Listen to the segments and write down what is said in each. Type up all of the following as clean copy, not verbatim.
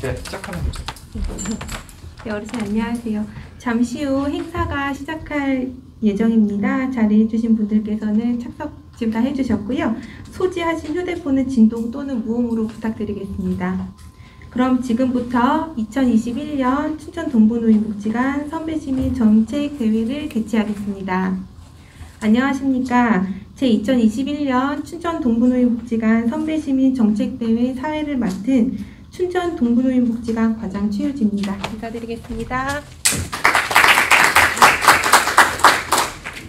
네, 시작하면 되죠. 네, 어르신 안녕하세요. 잠시 후 행사가 시작할 예정입니다. 자리해 주신 분들께서는 착석 지금 다 해주셨고요. 소지하신 휴대폰은 진동 또는 무음으로 부탁드리겠습니다. 그럼 지금부터 2021년 춘천 동부노인복지관 선배시민 정책대회를 개최하겠습니다. 안녕하십니까. 제2021년 춘천 동부노인복지관 선배시민 정책대회 사회를 맡은 춘천 동부노인복지관 과장 최유지입니다. 인사드리겠습니다.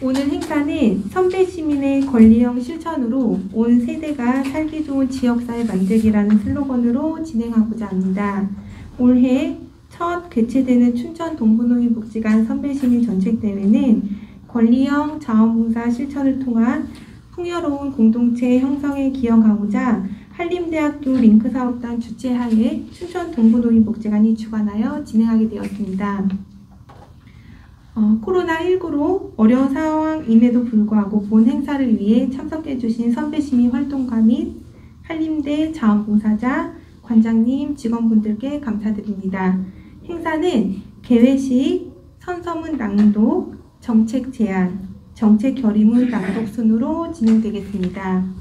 오늘 행사는 선배시민의 권리형 실천으로 온 세대가 살기 좋은 지역사회 만들기라는 슬로건으로 진행하고자 합니다. 올해 첫 개최되는 춘천 동부노인복지관 선배시민 정책대회는 권리형 자원봉사 실천을 통한 풍요로운 공동체 형성에 기여하고자 한림대학교 링크사업단 주최하에 춘천 동부노인복지관이 주관하여 진행하게 되었습니다. 코로나19로 어려운 상황임에도 불구하고 본 행사를 위해 참석해 주신 선배시민 활동가 및 한림대 자원봉사자, 관장님, 직원분들께 감사드립니다. 행사는 개회식, 선서문 낭독, 정책 제안, 정책 결의문 낭독 순으로 진행되겠습니다.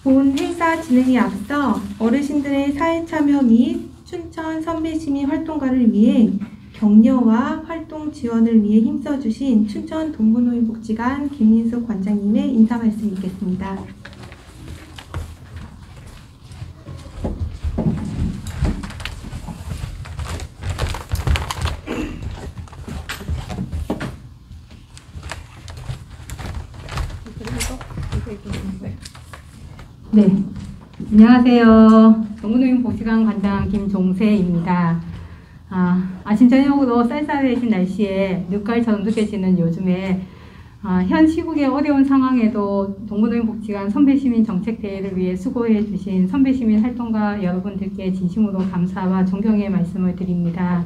본 행사 진행에 앞서 어르신들의 사회 참여 및 춘천 선배시민 활동가를 위해 격려와 활동 지원을 위해 힘써주신 춘천 동부노인복지관 김민숙 관장님의 인사 말씀 있겠습니다. 네, 안녕하세요. 동부노인복지관 관장 김종세입니다. 아침 저녁으로 쌀쌀해진 날씨에 늦가을처럼 느껴지는 요즘에 현 시국의 어려운 상황에도 동부노인복지관 선배시민 정책대회를 위해 수고해 주신 선배시민 활동가 여러분들께 진심으로 감사와 존경의 말씀을 드립니다.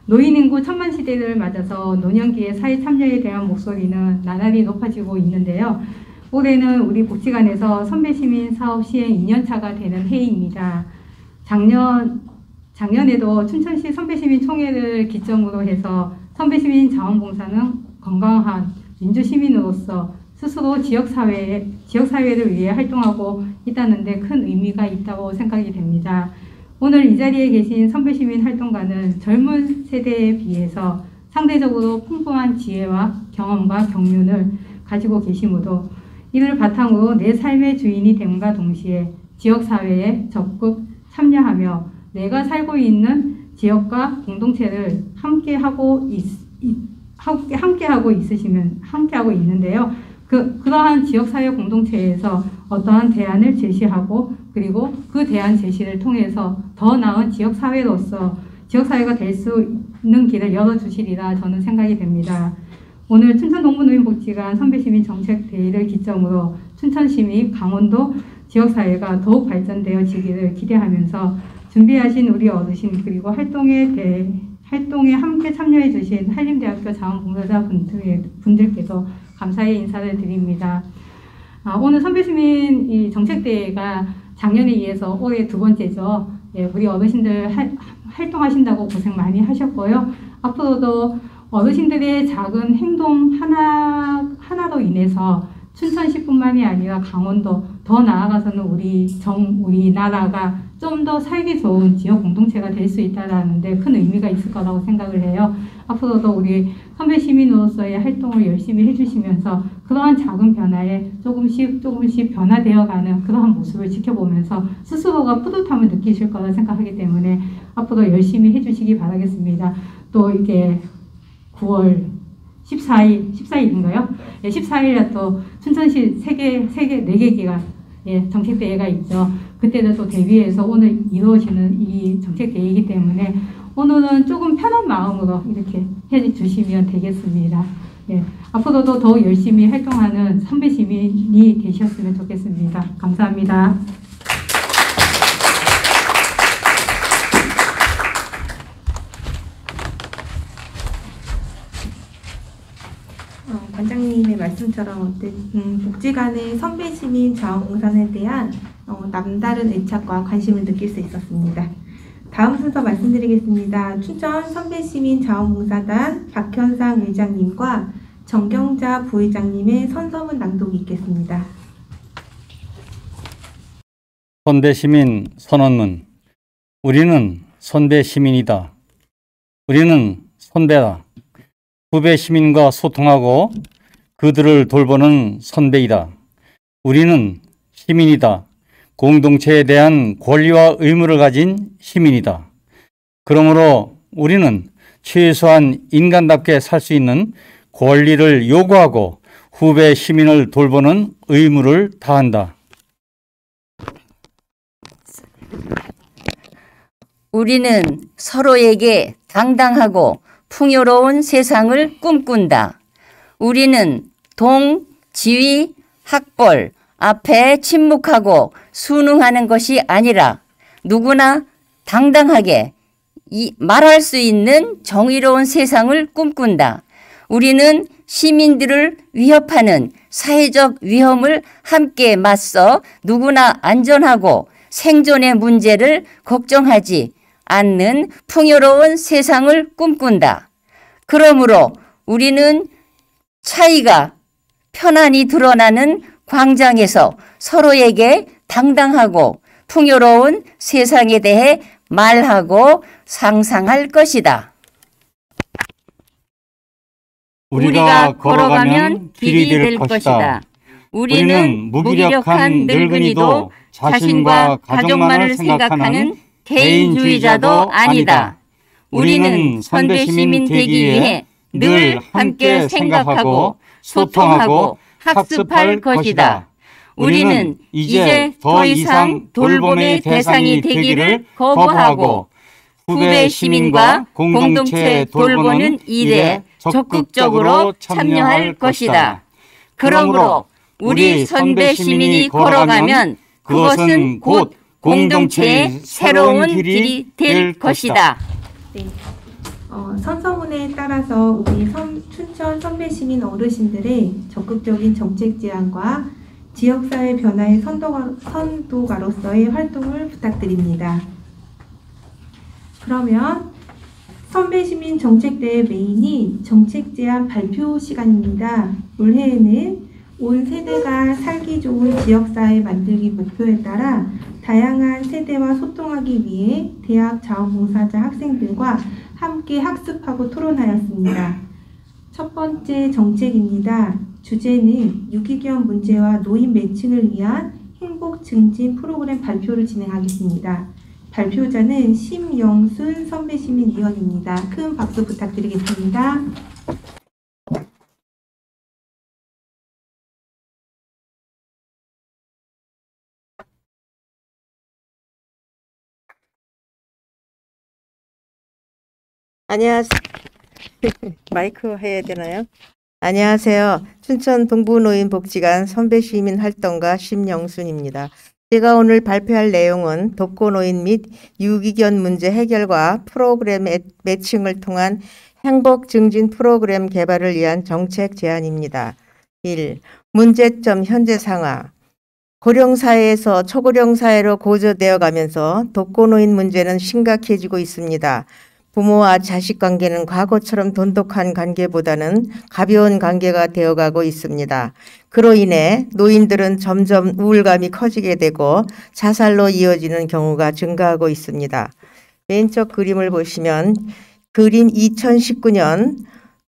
노인 인구 1000만 시대를 맞아서 노년기의 사회 참여에 대한 목소리는 나날이 높아지고 있는데요. 올해는 우리 복지관에서 선배시민 사업 시행 2년차가 되는 해입니다. 작년에도 춘천시 선배시민 총회를 기점으로 해서 선배시민 자원봉사는 건강한 민주시민으로서 스스로 지역사회를 위해 활동하고 있다는 데 큰 의미가 있다고 생각이 됩니다. 오늘 이 자리에 계신 선배시민 활동가는 젊은 세대에 비해서 상대적으로 풍부한 지혜와 경험과 경륜을 가지고 계시므로 이를 바탕으로 내 삶의 주인이 됨과 동시에 지역사회에 적극 참여하며 내가 살고 있는 지역과 공동체를 함께하고 있는데요. 그러한 지역사회 공동체에서 어떠한 대안을 제시하고 그리고 그 대안 제시를 통해서 더 나은 지역사회로서 지역사회가 될 수 있는 길을 열어주시리라 저는 생각이 됩니다. 오늘 춘천 동부노인복지관 선배시민 정책대회를 기점으로 춘천시 및 강원도 지역사회가 더욱 발전되어지기를 기대하면서 준비하신 우리 어르신 그리고 활동에 함께 참여해 주신 한림대학교 자원봉사자 분들께도 감사의 인사를 드립니다. 오늘 선배시민 이 정책대회가 작년에 이어서 올해 두 번째죠. 예, 우리 어르신들 활동하신다고 고생 많이 하셨고요. 앞으로도 어르신들의 작은 행동 하나로 인해서 춘천시뿐만이 아니라 강원도 더 나아가서는 우리 나라가 좀 더 살기 좋은 지역 공동체가 될 수 있다는 데 큰 의미가 있을 거라고 생각을 해요. 앞으로도 우리 선배 시민으로서의 활동을 열심히 해주시면서 그러한 작은 변화에 조금씩 변화되어가는 그러한 모습을 지켜보면서 스스로가 뿌듯함을 느끼실 거라 생각하기 때문에 앞으로 열심히 해주시기 바라겠습니다. 또 이게 9월 14일인가요? 예, 14일에 또 춘천시 세계 4개 기관 정책대회가 있죠. 그때도 또 대비해서 오늘 이루어지는 이 정책대회이기 때문에 오늘은 조금 편한 마음으로 이렇게 해주시면 되겠습니다. 예, 앞으로도 더 열심히 활동하는 선배 시민이 되셨으면 좋겠습니다. 감사합니다. 관장님의 말씀 말씀처럼 복지 간의 선배 시민 자원봉사에 대한 남다른 애착과 관심을 느낄 수 있었습니다. 다음 순서 말씀드리겠습니다. 춘천 선배 시민 자원봉사단 박현상 회장님과 정경자 부회장님의 선서문 낭독이 있겠습니다. 선배시민 선언문. 우리는 선배시민이다. 우리는 선배다. 후배 시민과 소통하고 그들을 돌보는 선배이다. 우리는 시민이다. 공동체에 대한 권리와 의무를 가진 시민이다. 그러므로 우리는 최소한 인간답게 살 수 있는 권리를 요구하고 후배 시민을 돌보는 의무를 다한다. 우리는 서로에게 당당하고 풍요로운 세상을 꿈꾼다. 우리는 동, 지위, 학벌 앞에 침묵하고 순응하는 것이 아니라 누구나 당당하게 말할 수 있는 정의로운 세상을 꿈꾼다. 우리는 시민들을 위협하는 사회적 위험을 함께 맞서 누구나 안전하고 생존의 문제를 걱정하지 않는 풍요로운 세상을 꿈꾼다. 그러므로 우리는 차이가 편안히 드러나는 광장에서 서로에게 당당하고 풍요로운 세상에 대해 말하고 상상할 것이다. 우리가 걸어가면 길이 될 것이다. 우리는 무기력한 늙은이도 자신과 가족만을 생각하는 개인주의자도 아니다. 우리는 선배 시민 되기 위해 늘 함께 생각하고 소통하고 학습할 것이다. 우리는 이제 더 이상 돌봄의 대상이 되기를 거부하고 후배 시민과 공동체 돌보는 일에 적극적으로 참여할 것이다. 그러므로 우리 선배 시민이 걸어가면 그것은 곧 공동체의 새로운 길이 될 것이다. 네. 선서문에 따라서 우리 춘천 선배 시민 어르신들의 적극적인 정책 제안과 지역사회 변화의 선도가로서의 활동을 부탁드립니다. 그러면 선배 시민 정책대회 메인이 정책 제안 발표 시간입니다. 올해에는 온 세대가 살기 좋은 지역사회 만들기 목표에 따라 다양한 세대와 소통하기 위해 대학 자원봉사자 학생들과 함께 학습하고 토론하였습니다. 첫 번째 정책입니다. 주제는 유기견 문제와 노인 매칭을 위한 행복 증진 프로그램 발표를 진행하겠습니다. 발표자는 심영순 선배시민위원입니다. 큰 박수 부탁드리겠습니다. 안녕하세요. 마이크 해야 되나요? 안녕하세요. 춘천 동부노인복지관 선배시민 활동가 심영순입니다. 제가 오늘 발표할 내용은 독거노인 및 유기견 문제 해결과 프로그램 매칭을 통한 행복 증진 프로그램 개발을 위한 정책 제안입니다. 1. 문제점 현재 상황. 고령사회에서 초고령사회로 고조되어 가면서 독거노인 문제는 심각해지고 있습니다. 부모와 자식 관계는 과거처럼 돈독한 관계보다는 가벼운 관계가 되어가고 있습니다. 그로 인해 노인들은 점점 우울감이 커지게 되고 자살로 이어지는 경우가 증가하고 있습니다. 왼쪽 그림을 보시면 그림 2019년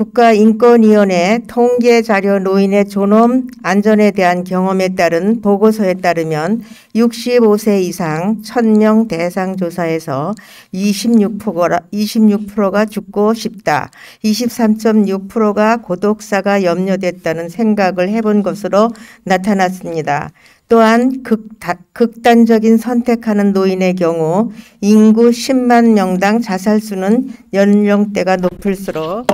국가인권위원회 통계자료 노인의 존엄 안전에 대한 경험에 따른 보고서에 따르면 65세 이상 1000명 대상 조사에서 26%가 죽고 싶다, 23.6%가 고독사가 염려됐다는 생각을 해본 것으로 나타났습니다. 또한 극단적인 선택하는 노인의 경우 인구 10만 명당 자살수는 연령대가 높을수록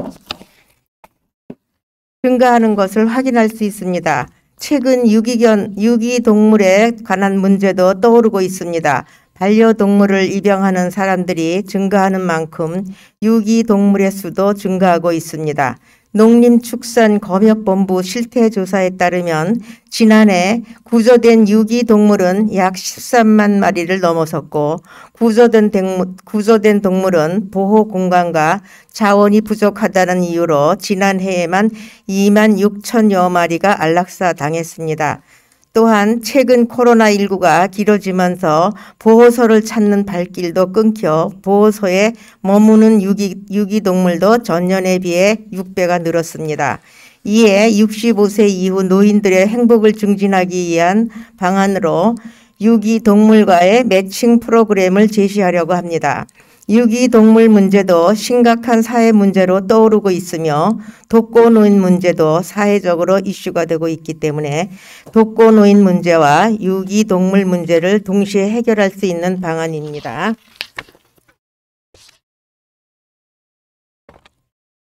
증가하는 것을 확인할 수 있습니다. 최근 유기동물에 관한 문제도 떠오르고 있습니다. 반려동물을 입양하는 사람들이 증가하는 만큼 유기동물의 수도 증가하고 있습니다. 농림축산검역본부 실태조사에 따르면 지난해 구조된 유기동물은 약 13만 마리를 넘어섰고 구조된 동물은 보호공간과 자원이 부족하다는 이유로 지난해에만 2만 6천여 마리가 안락사 당했습니다. 또한 최근 코로나19가 길어지면서 보호소를 찾는 발길도 끊겨 보호소에 머무는 유기동물도 전년에 비해 6배가 늘었습니다. 이에 65세 이후 노인들의 행복을 증진하기 위한 방안으로 유기동물과의 매칭 프로그램을 제시하려고 합니다. 유기동물 문제도 심각한 사회 문제로 떠오르고 있으며 독거노인 문제도 사회적으로 이슈가 되고 있기 때문에 독거노인 문제와 유기동물 문제를 동시에 해결할 수 있는 방안입니다.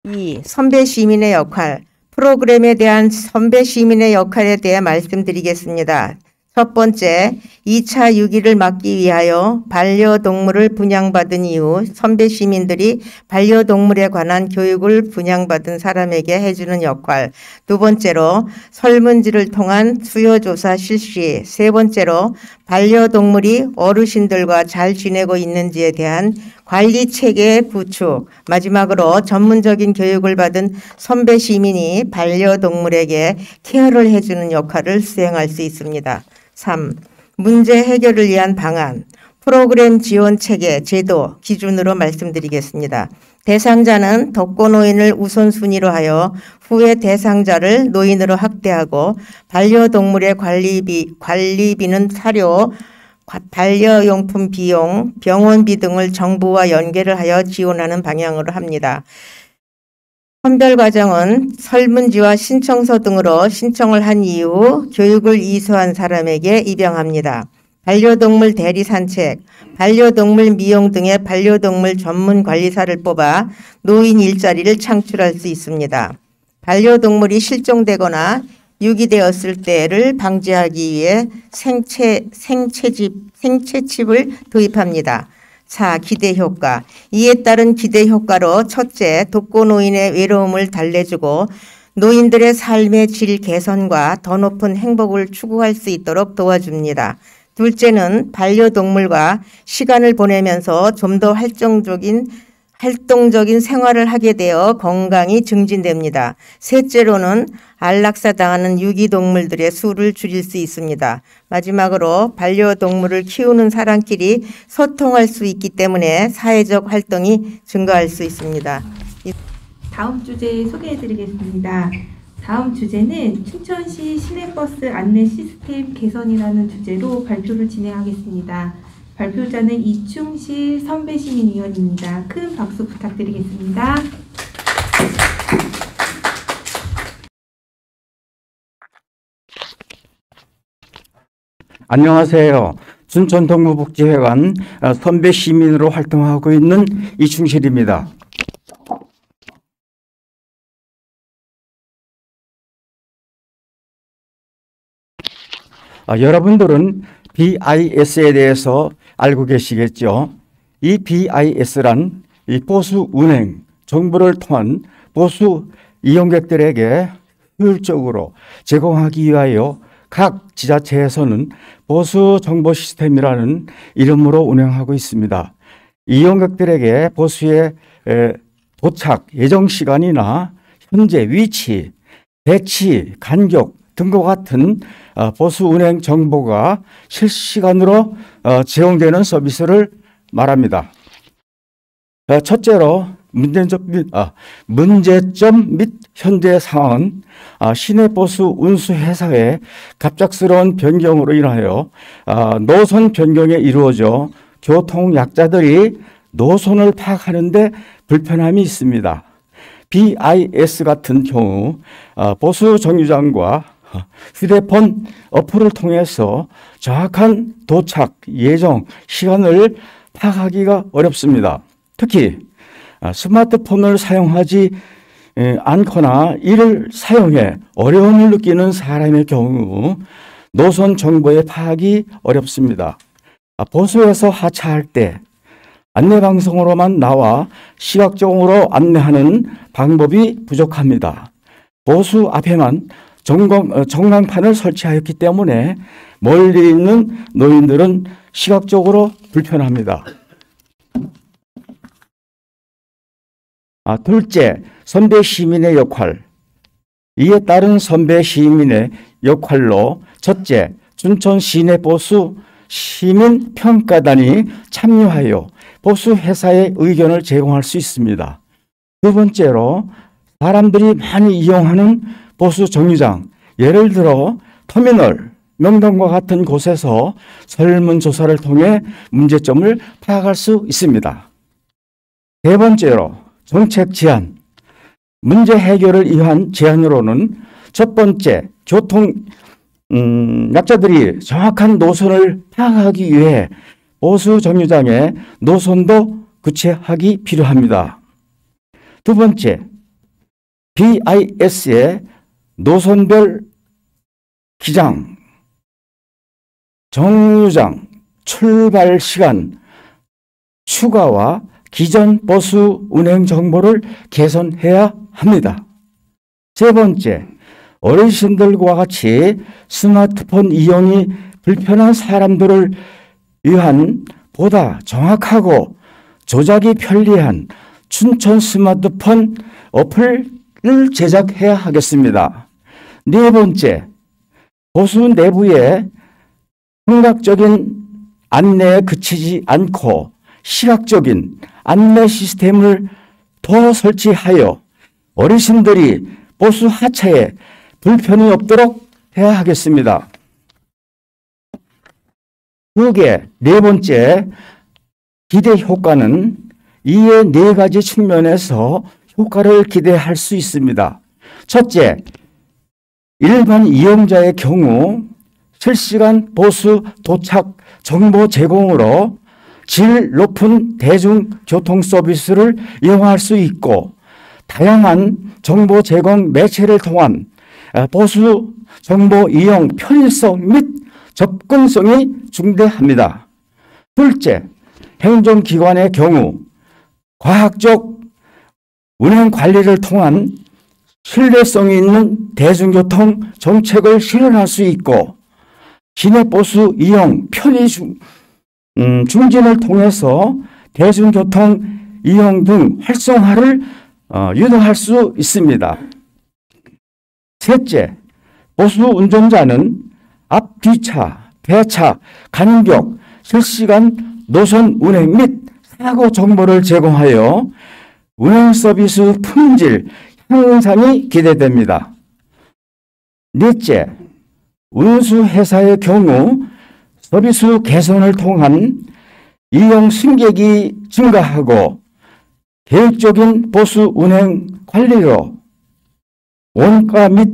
2. 선배 시민의 역할. 프로그램에 대한 선배 시민의 역할에 대해 말씀드리겠습니다. 첫 번째, 2차 유기를 막기 위하여 반려동물을 분양받은 이후 선배 시민들이 반려동물에 관한 교육을 분양받은 사람에게 해주는 역할. 두 번째로, 설문지를 통한 수요조사 실시. 세 번째로, 반려동물이 어르신들과 잘 지내고 있는지에 대한 관리체계 구축. 마지막으로 전문적인 교육을 받은 선배 시민이 반려동물에게 케어를 해주는 역할을 수행할 수 있습니다. 3. 문제 해결을 위한 방안. 프로그램 지원 체계, 제도, 기준으로 말씀드리겠습니다. 대상자는 독거노인을 우선순위로 하여 후에 대상자를 노인으로 확대하고 반려동물의 관리비는 사료, 반려용품 비용, 병원비 등을 정부와 연계를 하여 지원하는 방향으로 합니다. 선별 과정은 설문지와 신청서 등으로 신청을 한 이후 교육을 이수한 사람에게 입양합니다. 반려동물 대리 산책, 반려동물 미용 등의 반려동물 전문 관리사를 뽑아 노인 일자리를 창출할 수 있습니다. 반려동물이 실종되거나 유기되었을 때를 방지하기 위해 생체칩을 도입합니다. 4. 기대 효과. 이에 따른 기대 효과로 첫째, 독거노인의 외로움을 달래주고 노인들의 삶의 질 개선과 더 높은 행복을 추구할 수 있도록 도와줍니다. 둘째는 반려동물과 시간을 보내면서 좀 더 활동적인 생활을 하게 되어 건강이 증진됩니다. 셋째로는 안락사 당하는 유기동물들의 수를 줄일 수 있습니다. 마지막으로 반려동물을 키우는 사람끼리 소통할 수 있기 때문에 사회적 활동이 증가할 수 있습니다. 다음 주제 소개해드리겠습니다. 다음 주제는 춘천시 시내버스 안내 시스템 개선이라는 주제로 발표를 진행하겠습니다. 발표자는 이충실 선배시민위원입니다. 큰 박수 부탁드리겠습니다. 안녕하세요. 춘천동부복지회관 선배시민으로 활동하고 있는 이충실입니다. 여러분들은 BIS에 대해서 알고 계시겠죠? 이 BIS란 이 보수 운행, 정보를 통한 보수 이용객들에게 효율적으로 제공하기 위하여 각 지자체에서는 보수 정보 시스템이라는 이름으로 운영하고 있습니다. 이용객들에게 보수의 도착 예정 시간이나 현재 위치, 배치, 간격 등과 같은 보수 운행 정보가 실시간으로 제공되는 서비스를 말합니다. 첫째로 문제점 및 현재 상황은 시내버스 운수 회사의 갑작스러운 변경으로 인하여 노선 변경에 이루어져 교통약자들이 노선을 파악하는 데 불편함이 있습니다. BIS 같은 경우 보수 정류장과 휴대폰 어플을 통해서 정확한 도착 예정 시간을 파악하기가 어렵습니다. 특히 스마트폰을 사용하지 않거나 이를 사용해 어려움을 느끼는 사람의 경우 노선 정보의 파악이 어렵습니다. 보수에서 하차할 때 안내방송으로만 나와 시각적으로 안내하는 방법이 부족합니다. 보수 앞에만 전광판을 설치하였기 때문에 멀리 있는 노인들은 시각적으로 불편합니다. 둘째, 선배 시민의 역할. 이에 따른 선배 시민의 역할로 첫째, 춘천 시내버스 시민평가단이 참여하여 버스 회사의 의견을 제공할 수 있습니다. 두 번째로 사람들이 많이 이용하는 버스 정류장, 예를 들어 터미널, 명동과 같은 곳에서 설문조사를 통해 문제점을 파악할 수 있습니다. 세 번째로 정책 제안, 문제 해결을 위한 제안으로는 첫 번째, 약자들이 정확한 노선을 파악하기 위해 버스 정류장의 노선도 구체하기 필요합니다. 두 번째, BIS의 노선별 기장, 정류장, 출발 시간 추가와 기존 버스 운행 정보를 개선해야 합니다. 세 번째, 어르신들과 같이 스마트폰 이용이 불편한 사람들을 위한 보다 정확하고 조작이 편리한 춘천 스마트폰 어플을 제작해야 하겠습니다. 네 번째, 버스 내부에 청각적인 안내에 그치지 않고 시각적인 안내 시스템을 더 설치하여 어르신들이 버스 하차에 불편이 없도록 해야 하겠습니다. 네 번째, 기대 효과는 이에 네 가지 측면에서 효과를 기대할 수 있습니다. 첫째, 일반 이용자의 경우 실시간 버스 도착 정보 제공으로 질 높은 대중교통 서비스를 이용할 수 있고 다양한 정보 제공 매체를 통한 버스 정보 이용 편의성 및 접근성이 중대합니다. 둘째, 행정기관의 경우 과학적 운행 관리를 통한 신뢰성이 있는 대중교통 정책을 실현할 수 있고 시내버스 이용 편의 중진을 통해서 대중교통 이용 등 활성화를 유도할 수 있습니다. 셋째, 버스 운전자는 앞, 뒤차, 배차, 간격, 실시간 노선 운행 및 사고 정보를 제공하여 운행 서비스 품질 향상이 기대됩니다. 넷째, 운수회사의 경우 서비스 개선을 통한 이용 승객이 증가하고 계획적인 버스 운행 관리로 원가 및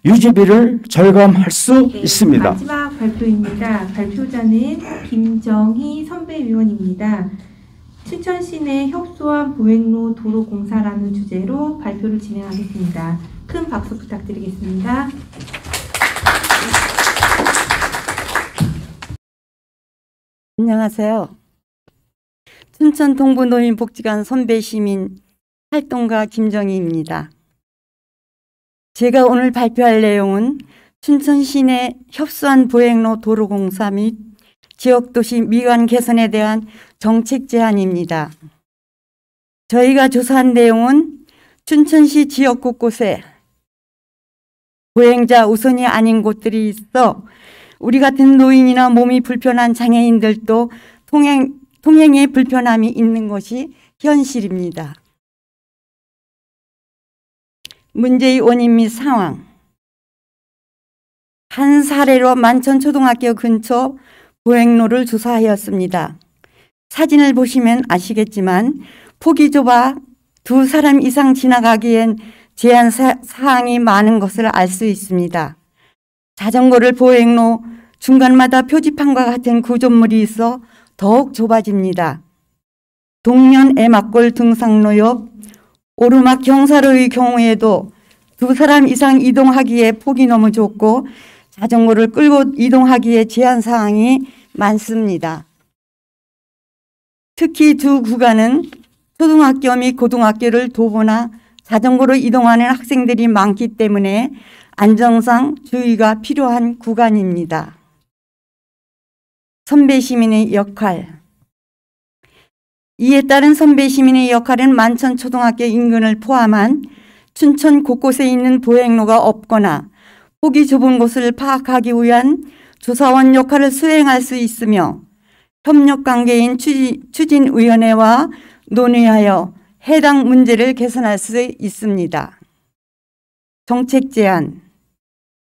유지비를 절감할 수 있습니다. 마지막 발표입니다. 발표자는 김정희 선배위원입니다. 춘천시내 협소한 보행로 도로공사라는 주제로 발표를 진행하겠습니다. 큰 박수 부탁드리겠습니다. 안녕하세요. 춘천 동부노인복지관 선배시민 활동가 김정희입니다. 제가 오늘 발표할 내용은 춘천 시내 협소한 보행로 도로공사 및 지역도시 미관 개선에 대한 정책 제안입니다. 저희가 조사한 내용은 춘천시 지역 곳곳에 보행자 우선이 아닌 곳들이 있어 우리 같은 노인이나 몸이 불편한 장애인들도 통행에 불편함이 있는 것이 현실입니다. 문제의 원인 및 상황. 한 사례로 만천초등학교 근처 보행로를 조사하였습니다. 사진을 보시면 아시겠지만 폭이 좁아 두 사람 이상 지나가기엔 제한 사항이 많은 것을 알 수 있습니다. 자전거를 보행로 중간마다 표지판과 같은 구조물이 있어 더욱 좁아집니다. 동면 애막골 등산로 옆 오르막 경사로의 경우에도 두 사람 이상 이동하기에 폭이 너무 좁고 자전거를 끌고 이동하기에 제한 사항이 많습니다. 특히 두 구간은 초등학교 및 고등학교를 도보나 자전거로 이동하는 학생들이 많기 때문에 안전상 주의가 필요한 구간입니다. 선배 시민의 역할. 이에 따른 선배 시민의 역할은 만천초등학교 인근을 포함한 춘천 곳곳에 있는 보행로가 없거나 폭이 좁은 곳을 파악하기 위한 조사원 역할을 수행할 수 있으며 협력관계인 추진위원회와 논의하여 해당 문제를 개선할 수 있습니다. 정책 제안.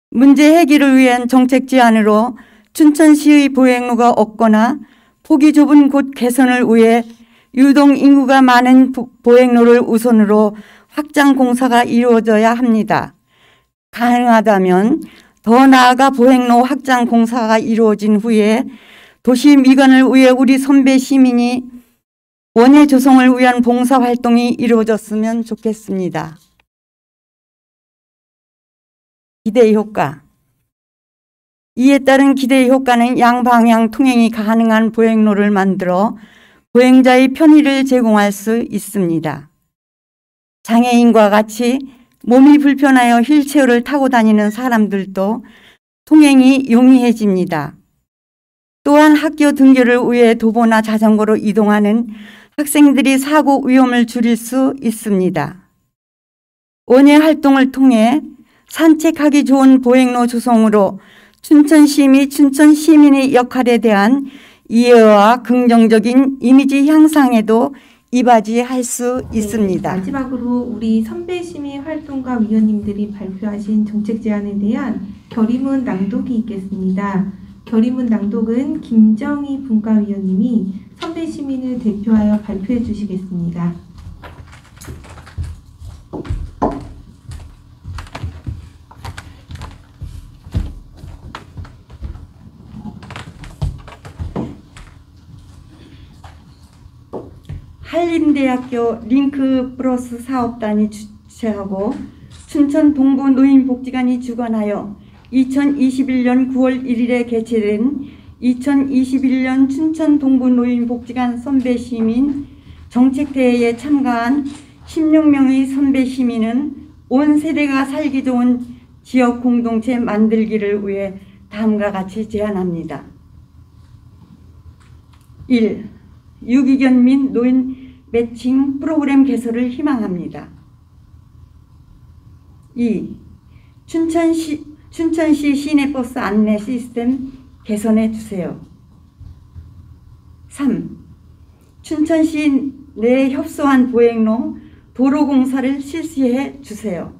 문제 해결을 위한 정책 제안으로 춘천시의 보행로가 없거나 폭이 좁은 곳 개선을 위해 유동 인구가 많은 보행로를 우선으로 확장 공사가 이루어져야 합니다. 가능하다면 더 나아가 보행로 확장 공사가 이루어진 후에 도시 미관을 위해 우리 선배 시민이 원예 조성을 위한 봉사활동이 이루어졌으면 좋겠습니다. 기대 효과. 이에 따른 기대 효과는 양방향 통행이 가능한 보행로를 만들어 보행자의 편의를 제공할 수 있습니다. 장애인과 같이 몸이 불편하여 휠체어를 타고 다니는 사람들도 통행이 용이해집니다. 또한 학교 등교를 위해 도보나 자전거로 이동하는 학생들이 사고 위험을 줄일 수 있습니다. 원예 활동을 통해 산책하기 좋은 보행로 조성으로 춘천시 및 춘천 시민의 역할에 대한 이해와 긍정적인 이미지 향상에도 이바지할 수 있습니다. 마지막으로 우리 선배 시민 활동가 위원님들이 발표하신 정책 제안에 대한 결의문 낭독이 있겠습니다. 결의문 낭독은 김정희 분과위원님이 선배 시민을 대표하여 발표해 주시겠습니다. 한림대학교 링크 플러스 사업단이 주최하고 춘천 동부 노인복지관이 주관하여 2021년 9월 1일에 개최된 2021년 춘천 동부 노인복지관 선배시민 정책대회에 참가한 16명의 선배시민은 온 세대가 살기 좋은 지역 공동체 만들기를 위해 다음과 같이 제안합니다. 1. 유기견 및 노인 매칭 프로그램 개설을 희망합니다. 2. 춘천시 시내버스 안내 시스템 개선해 주세요. 3. 춘천시 내 협소한 보행로 도로 공사를 실시해 주세요.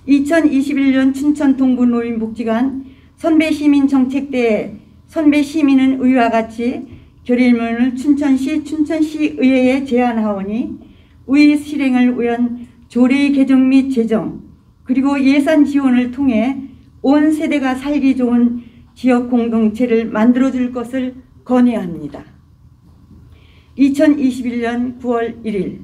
2021년 춘천 동부 노인복지관 선배시민 정책대회 선배시민은 위와 같이 결의문을 춘천시의회에 제안하오니 의 실행을 위한 조례 개정 및 제정 그리고 예산 지원을 통해 온 세대가 살기 좋은 지역 공동체를 만들어줄 것을 건의합니다. 2021년 9월 1일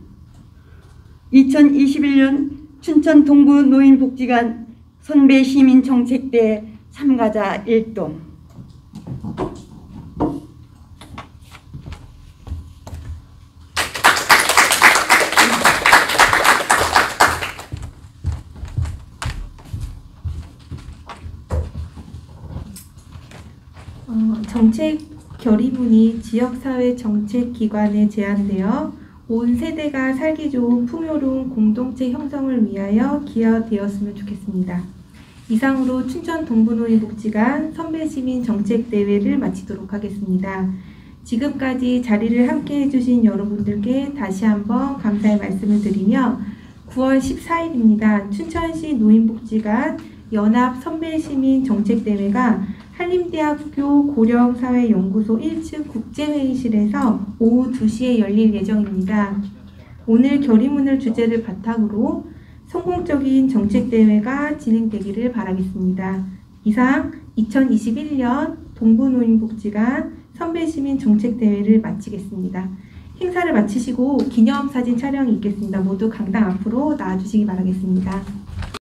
2021년 춘천 동부 노인복지관 선배시민정책대회 참가자 1동. 정책 결의문이 지역사회 정책기관에 제안되어 온 세대가 살기 좋은 풍요로운 공동체 형성을 위하여 기여되었으면 좋겠습니다. 이상으로 춘천 동부노인복지관 선배시민 정책대회를 마치도록 하겠습니다. 지금까지 자리를 함께 해주신 여러분들께 다시 한번 감사의 말씀을 드리며 9월 14일입니다. 춘천시 노인복지관 연합 선배시민 정책대회가 한림대학교 고령사회연구소 1층 국제회의실에서 오후 2시에 열릴 예정입니다. 오늘 결의문을 주제를 바탕으로 성공적인 정책대회가 진행되기를 바라겠습니다. 이상 2021년 동부노인복지관 선배시민 정책대회를 마치겠습니다. 행사를 마치시고 기념사진 촬영이 있겠습니다. 모두 강당 앞으로 나와주시기 바라겠습니다.